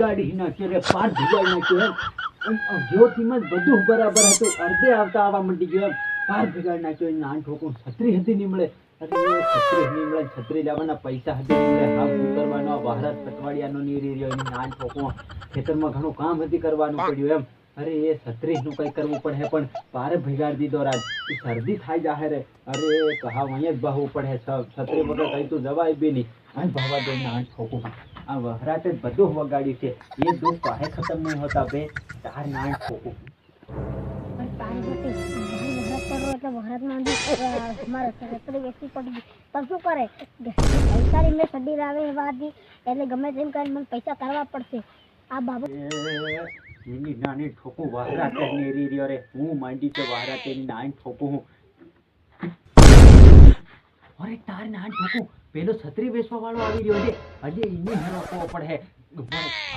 ભીગાડી નાખ્યો રે, પાર ભીગાડી નાખ્યો એમ. જ્યોતિમાં જ બધું બરાબર હતું, અડધે આવતા આવવા માંડી ગયો એમ. પાર ભીગાડી નાખ્યો. નાન ઠોકું છત્રી હતી નહીં મળે. છત્રી નહીં મળે, છત્રી લેવાના પૈસા હતી નહીં મળે. હાફ કરવાનો વહારા પટવાડિયાનો નહીં રહ્યો. એની નાન ઠોકું ખેતરમાં ઘણું કામ હતી કરવાનું પડ્યું એમ. અરે એ છત્રી નું કઈ કરવું પડે પણ પારે ભીગાડી દીધો રાજ. શરદી થાય જાહે રે. અરે કહા અહીંયા જ બહવું પડે. છત્રી વગર કઈ તું જવાય બી નહીં. આ ભાવા દે નાન ઠોકું. આ વહરાતે જ બધું વગાડ્યું છે. એ દુઃખ કાહે ખતમ નહીં હોતા બે. તાર નાન ઠોકું. પૈસા કરવા પડશે. આ બાબત એની નાની ઠોકું વહરા તેની રી રહ્યો રે. હું માંડી છે વહરા તેની નાન ઠોકું હું. અરે તાર નાન ઠોકું પેલો છત્રી વેચવા વાળો આવી રહ્યો છે. હજી એને હરવો પડે.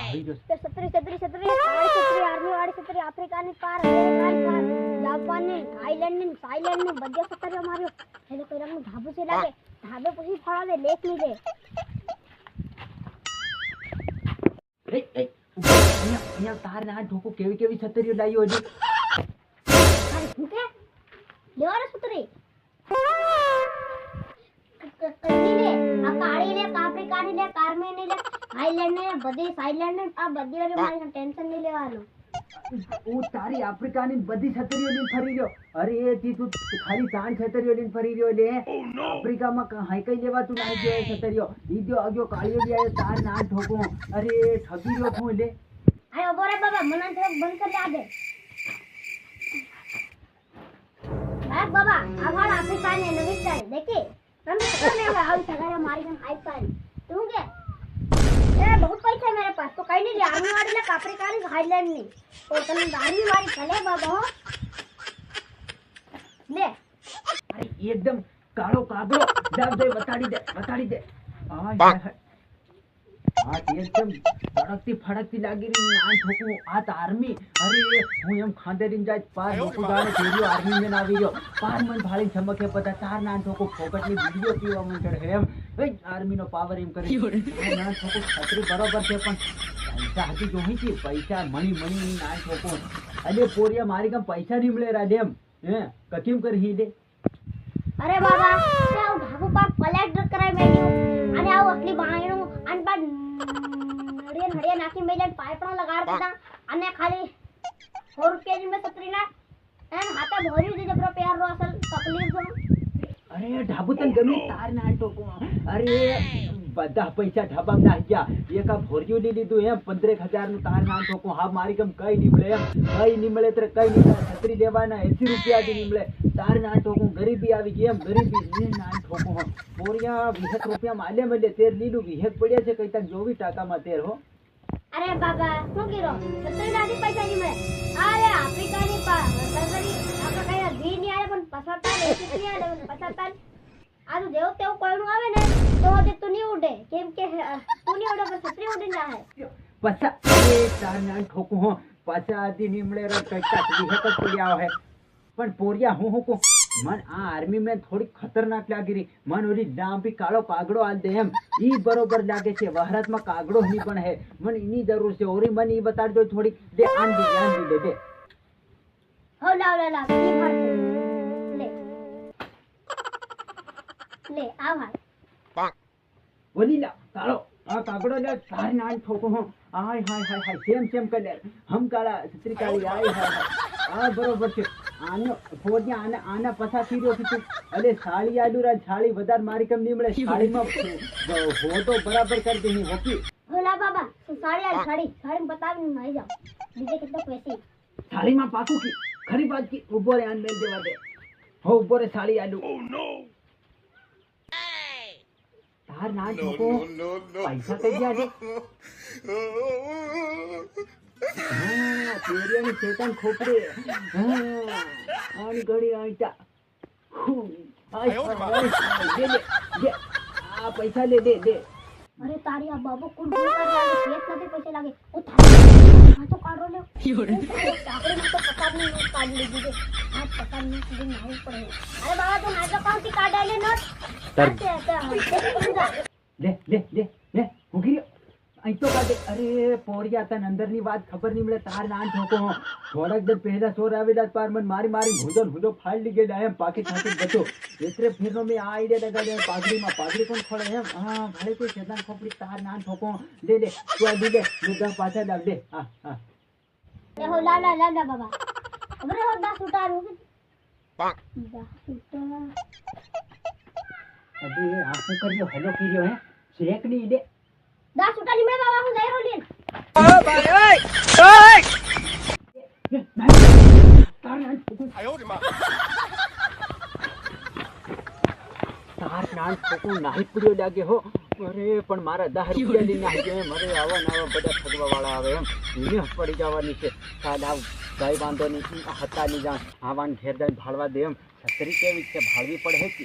આવી રહ્યો છત્રી આર્મી વાળી છત્રી આફ્રિકાની પાર, અમેરિકાની પાર, જાપાનની, થાઈલેન્ડની, થાઈલેન્ડની બધે છત્રીઓ માર્યો. એટલે કોઈ રંગનું ધાબુ છે લાગે. ધાબે પછી ફળાવે લેખ નહીં દે. અહીંયા તાર નાન ઠોકું કેવી કેવી છત્રીઓ લાવ્યો હજી. શું કે લેવાનો છત્રી કઈ લે, આ કાળી લે, આફ્રિકાની લે, કાર્મેની લે, થાઈલેન્ડ ને બધી, થાઈલેન્ડ ને આ બધી વાળી મારી ટેન્શન નહીં લેવાનું. હું તારી આફ્રિકાની બધી છત્રીઓ લઈને ફરી રહ્યો. અરે એ તું ખાલી તાણ છત્રીઓ લઈને ફરી રહ્યો લે. આફ્રિકામાં હાઈ કઈ લેવાતું ના ગયો છત્રીઓ. ઈજો આગયો કાળિયો બી આવ્યો. તાર નાન ઠોકું. અરે ઠગી રહ્યો છું લે. અરે ઉભો રે બાબા, મને થોડુંક બંધ કરી દે. બાપ બાબા, આ વાળ આફ્રિકાની નવી સ્ટાઈલ દેખી. તમે કોને આવી સગારે મારી ગમ હાઈ સ્ટાઈલ. તું કે એ બહુ પૈસા મેરે પાસ તો કઈ નહીં લે. આર્મી વાળી લે, આફ્રિકાની, થાઈલેન્ડની. તો તમે આર્મી વાળી ભલે બાબા હો લે. અરે એકદમ કાળો કાગડો. જાવ દે બતાડી દે. હા એકદમ ફડકતી લાગી રહી નાન ઠોકું. આ તો આર્મી. અરે હું એમ ખાંદેરીને જાય પાર મોકું જાણે થેરિયો આર્મી મેન આવી રહ્યો. પાર મન ભાળી ચમકે બધા. તાર નાન ઠોકું ફોકટની વિડીયો પીવા મન ચડે એમ. આર્મી નો પાવર એમ કરી નાન ઠોકું. છત્રી બરોબર છે પણ પૈસા હતી જોઈ છે. પૈસા મણી નાન ઠોકું. અરે પોરિયા મારી કામ પૈસા નહીં મળે રાજ એમ. હે કકીમ કરી દે. અરે બાબા તે આવું ધાબુ પર પલેટ કરાય મેલ્યું અને આવું અસલી બાયણું અને બાદ નડિયા નાખી મેલ્યા પાઇપ પણ લગાડ દીધા અને ખાલી 100 રૂપિયાની મેં છત્રીના એમ હાથે ભર્યું દીધું બ્રો પ્યાર રો અસલ તકલીફ જો. અરે ઢાબુ તને ગમે તાર ના ટોકો. અરે બધા પૈસા ઢાબામાં નાખી ગયા. એક આ ભોરિયું લઈ લીધું એમ 15,000 નું. તાર ના ટોકો હા મારી ગમ કઈ નહીં મળે એમ. કઈ નહીં મળે તો કઈ નહીં. છત્રી લેવાના 80 રૂપિયા નહીં મળે. તાર ના ટોકો ગરીબી આવી ગઈ એમ. ગરીબી ના ટોકો પોરિયા 20 રૂપિયા માં મળે. તેર લીલું 20 પડ્યા છે. કઈ તક 24 ટકામાં તેર હો. અરે બાબા શું કીરો છત્રી લાદી પૈસા નહીં મળે. અરે આફ્રિકાની સરકારી આપણે કઈ ઘી નહીં આવે પણ પસાતા એસી નહીં આવે પસાતા. આ તો જેવું તેવું કોઈનું આવે ને તો હજે તું નહીં ઉડે. કેમ કે તું નહીં ઉડે પણ છત્રી ઉડી જાય. પછા અરે તાર ના ઠોકું હો. પાછા આદી નહીં મળે રે. કઈ તક 20 જ પડ્યા હે. પણ પોરિયા હું કહું મન આ આર્મી મેં થોડી ખતરનાક લાગી રહી. મન ઓલી લાંબી કાળો કાગડો આલ દે એમ. ઈ બરોબર લાગે છે. વહરાતમાં કાગડો નહીં પણ હે. મને એની જરૂર છે. ઓરી મને ઈ બતાડજો થોડી. દે આંડી દે. હો લાવ ઈ ફાડ લે આ ભાઈ ઓલી લા કાળો આ કાગડો લે. તાર નાન ઠોકો હો. હાય સેમ કલર. હમ કાળા છત્રી કાળી. હાય આ બરોબર છે. આનો ફોડિયા આના પછા થઈ રહ્યો છે. અરે સાળી આલુ રા. સાળી વધારે મારી કમ નહીં મળે. સાળીમાં હો તો બરાબર કરી દે ની હોકી. ઓલા બાબા સાડી બતાવીને મારી જાવ. બીજે કેટલો પૈસા સાળીમાં પાકું કી ખરી વાત કી. ઉભો રે આન મેલ દેવા દે. હો ઉભો રે સાળી આલુ. તાર ના ઠોકો પૈસા કઈ ગયા છે. પેરિયાની ચેતન ખોપરે. આની ઘડી આઈતા. આ પૈસા લે દે. અરે તારી આ બાબુ કુલ લાગે પેટ નથી પૈસા લાગે. ઓ થાળી તો કાઢો લે. આપણે તો પચાસની નોટ કાઢી લીધી છે. આ 50ની સુધી નાવું પડે. અરે બાબા તું નાટક કાઉન્ટી કાઢા લે નોટ. લે ઉગી અહીં તો કાઢે. અરે પોરિયા તને અંદરની વાત ખબર નહીં મળે તાર નાન ઠોકો. થોડાક દિવસ પહેલા ચોર આવેલા પાર મને મારી હુંદો ફાડી ગયેલા એમ પાકીટ હાથી બધો એટલે ફેરનો મેં આ આઈડિયા લગાડ્યો પાઘડીમાં પાઘડી કોણ ખોળે એમ હા ભાડે કોઈ શેતાન ખોપડી તાર નાન ઠોકો લે તું આ લે દસ પાછા લાવ દે હા એ હો લા બાબા ખબર હો 10 ઉતારું 10 ઉતાર અરે આ શું કર્યો હેલો કર્યો હે શેક ની દે 10 ઉતારી મે બાબા હું જઈ રોલીન તાર નાન ઠોકો નાહી પડ્યો લાગે હો અરે પણ મારા 10 રૂપિયા લઈને આવી ગયો મારે આવા નવા બધા ઠગવા વાળા આવે એમ એને પડી જવાની છે કાલ આવ ગાય બાંધો ની હતા ની જાણ આવાન ઘેર જાય ભાળવા દે એમ છત્રી કેવી છે ભાળવી પડે કે